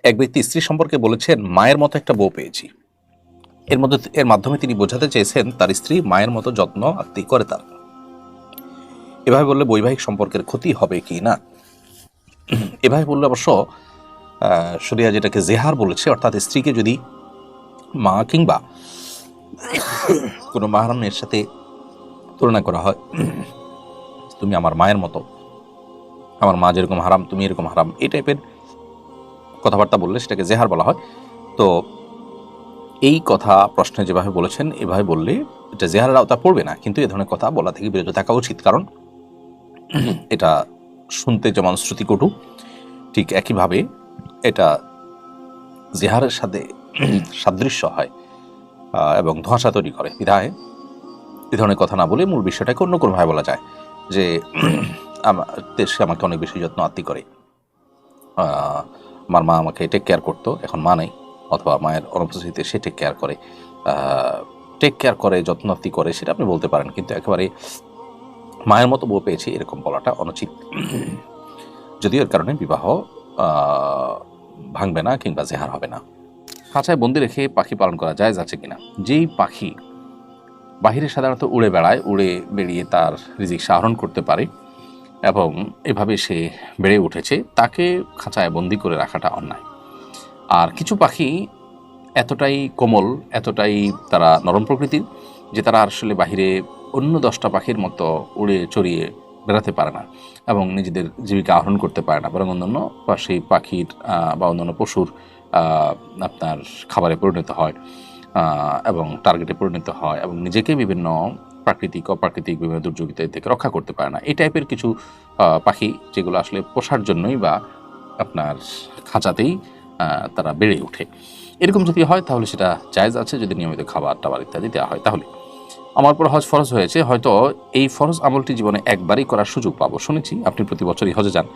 এক ব্যক্তি স্ত্রী সম্পর্কে বলেছেন, মায়ের মতো একটা বউ পেয়েছি। এর মাধ্যমে তিনি বোঝাতে চেয়েছেন তার স্ত্রী মায়ের মতো যত্ন আত্মি করে তার। এভাবে বললে বৈবাহিক সম্পর্কের ক্ষতি হবে কি না? এভাবে বললে অবশ্য শরিয়া যেটাকে জেহার বলেছে, অর্থাৎ স্ত্রীকে যদি মা কিংবা কোনো মাহরামের সাথে তুলনা করা হয়, তুমি আমার মায়ের মতো, আমার মা যেরকম হারাম তুমি এরকম হারাম, এই টাইপের কথাবার্তা বললে সেটাকে জেহার বলা হয়। তো এই কথা প্রশ্নে যেভাবে বলেছেন, এভাবে বললে এটা জেহারের আওতা পড়বে না, কিন্তু এ ধরনের কথা বলা থেকে বিরত থাকা উচিত। কারণ এটা শুনতে যেমন শ্রুতিকটু, ঠিক একইভাবে এটা জেহারের সাথে সাদৃশ্য হয় এবং ধোঁয়াশা তৈরি করে। বিধায় এ ধরনের কথা না বলে মূল বিষয়টাকে অন্য কোনোভাবে বলা যায় যে সে আমাকে অনেক বেশি যত্ন আত্মি করে, আমার মা আমাকে টেক কেয়ার করতো, এখন মা নেই, অথবা মায়ের অনুপস্থিতিতে সে টেক কেয়ার করে যত্ন আত্মি করে, সেটা আপনি বলতে পারেন। কিন্তু একেবারে মায়ের মতো বউ পেয়েছি এরকম বলাটা অনুচিত। যদিও এর কারণে বিবাহ ভাঙবে না কিংবা জেহার হবে না। খাঁচায় বন্দি রেখে পাখি পালন করা জায়েজ আছে কিনা? যেই পাখি বাহিরে সাধারণত উড়ে বেড়ায়, উড়ে বেরিয়ে তার রিজিক আহরণ করতে পারে এবং এভাবে সে বেড়ে উঠেছে, তাকে খাঁচায় বন্দি করে রাখাটা অন্যায়। আর কিছু পাখি এতটাই কোমল, এতটাই তারা নরম প্রকৃতির যে তারা আসলে বাহিরে অন্য 10টা পাখির মতো উড়ে চড়িয়ে বেড়াতে পারে না এবং নিজেদের জীবিকা আহরণ করতে পারে না, বরং অন্যান্য সেই পাখির বা অন্যান্য পশুর আপনার খাবারে পরিণত হয় এবং টার্গেটে পরিণত হয় এবং নিজেকে বিভিন্ন প্রাকৃতিক অপ্রাকৃতিক বিভিন্ন দুর্যোগিতা থেকে রক্ষা করতে পারে না। এই টাইপের কিছু পাখি যেগুলো আসলে পোষার জন্যই বা আপনার খাঁচাতেই তারা বেড়ে ওঠে, এরকম যদি হয় তাহলে সেটা জায়েজ আছে, যদি নিয়মিত খাবার টাবার ইত্যাদি দেওয়া হয়। তাহলে আমার উপর হজ ফরজ হয়েছে, হয়তো এই ফরজ আমলটি জীবনে একবারই করার সুযোগ পাবো। শুনেছি আপনি প্রতি বছরই হজে যান,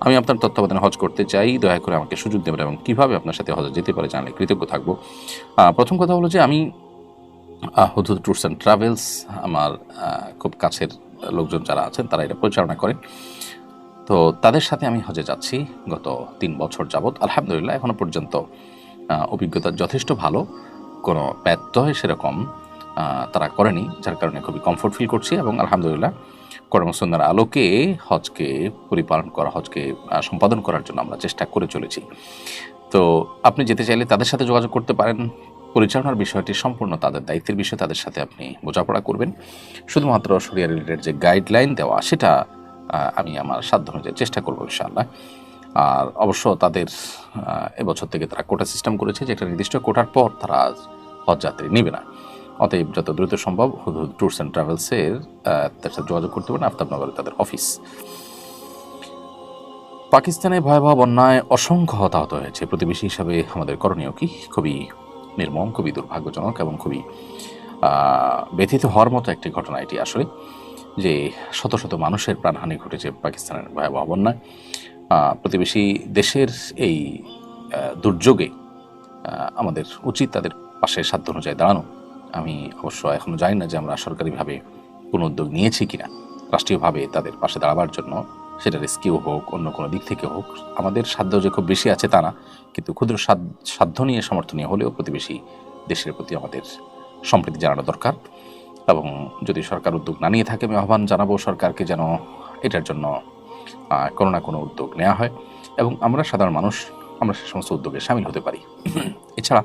আমি আপনার তত্ত্বাবধানে হজ করতে চাই, দয়া করে আমাকে সুযোগ দেবেন এবং কীভাবে আপনার সাথে হজে যেতে পারে জানলে কৃতজ্ঞ থাকবো। প্রথম কথা হলো যে আমি হুদহুদ ট্যুরস অ্যান্ড ট্রাভেলস, আমার খুব কাছের লোকজন যারা আছেন তারা এটা পরিচালনা করেন, তো তাদের সাথে আমি হজে যাচ্ছি গত 3 বছর যাবৎ। আলহামদুলিল্লাহ এখনও পর্যন্ত অভিজ্ঞতা যথেষ্ট ভালো, কোনো ব্যত্যয় সেরকম তারা করেনি, যার কারণে খুবই কমফোর্ট ফিল করছি এবং আলহামদুলিল্লাহ কর্মসন্ধার আলোকে হজকে পরিপালন করা, হজকে সম্পাদন করার জন্য আমরা চেষ্টা করে চলেছি। তো আপনি যেতে চাইলে তাদের সাথে যোগাযোগ করতে পারেন। পরিচালনার বিষয়টি সম্পূর্ণ তাদের দায়িত্বের বিষয়, তাদের সাথে আপনি বোঝাপড়া করবেন। শুধুমাত্র শরিয়া রিলেটেড যে গাইডলাইন দেওয়া সেটা আমি আমার সাধ্য অনুযায়ী চেষ্টা করবো ইনশাআল্লাহ। আর অবশ্য তাদের এবছর থেকে তারা কোটা সিস্টেম করেছে যে একটা নির্দিষ্ট কোটার পর তারা হজ যাত্রী নেবে না। অতএব যত দ্রুত সম্ভব হুদহুদ ট্যুরস অ্যান্ড ট্রাভেলসের তার সাথে যোগাযোগ করতে পারেন, আফতাবনগরে তাদের অফিস। পাকিস্তানে ভয়াবহ বন্যায় অসংখ্য হতাহত হয়েছে, প্রতিবেশী হিসাবে আমাদের করণীয় কি? খুবই নির্মম, খুবই দুর্ভাগ্যজনক এবং খুবই ব্যথিত হওয়ার মতো একটি ঘটনা এটি আসলে, যে শত শত মানুষের প্রাণহানি ঘটেছে পাকিস্তানের ভয়াবহ বন্যায়। প্রতিবেশী দেশের এই দুর্যোগে আমাদের উচিত তাদের পাশে সাধ্য অনুযায়ী দাঁড়ানো। আমি অবশ্য এখনও জানি না যে আমরা সরকারিভাবে কোনো উদ্যোগ নিয়েছি কিনা রাষ্ট্রীয়ভাবে তাদের পাশে দাঁড়াবার জন্য, সেটা রেস্কিউ হোক অন্য কোনো দিক থেকে হোক। আমাদের সাধ্য যে খুব বেশি আছে তা না, কিন্তু ক্ষুদ্র সাধ্য নিয়ে সমর্থনীয় হলেও প্রতিবেশী দেশের প্রতি আমাদের সম্প্রীতি জানানো দরকার। এবং যদি সরকার উদ্যোগ না নিয়ে থাকে, আমি আহ্বান জানাবো সরকারকে যেন এটার জন্য কোনো না কোনো উদ্যোগ নেওয়া হয় এবং আমরা সাধারণ মানুষ আমরা সে সমস্ত উদ্যোগে সামিল হতে পারি। এছাড়া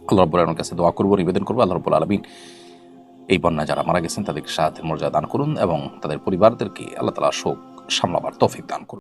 আল্লাহ রাব্বুল আলামিনের কাছে দোয়া করবো, নিবেদন করবো, আল্লাহ রাব্বুল আলামিন এই বন্যায় যারা মারা গেছেন তাদেরকে শাহাদাতের মর্যাদা দান করুন এবং তাদের পরিবারদেরকে আল্লাহ তাআলা শোক সামলাবার তৌফিক দান করুন।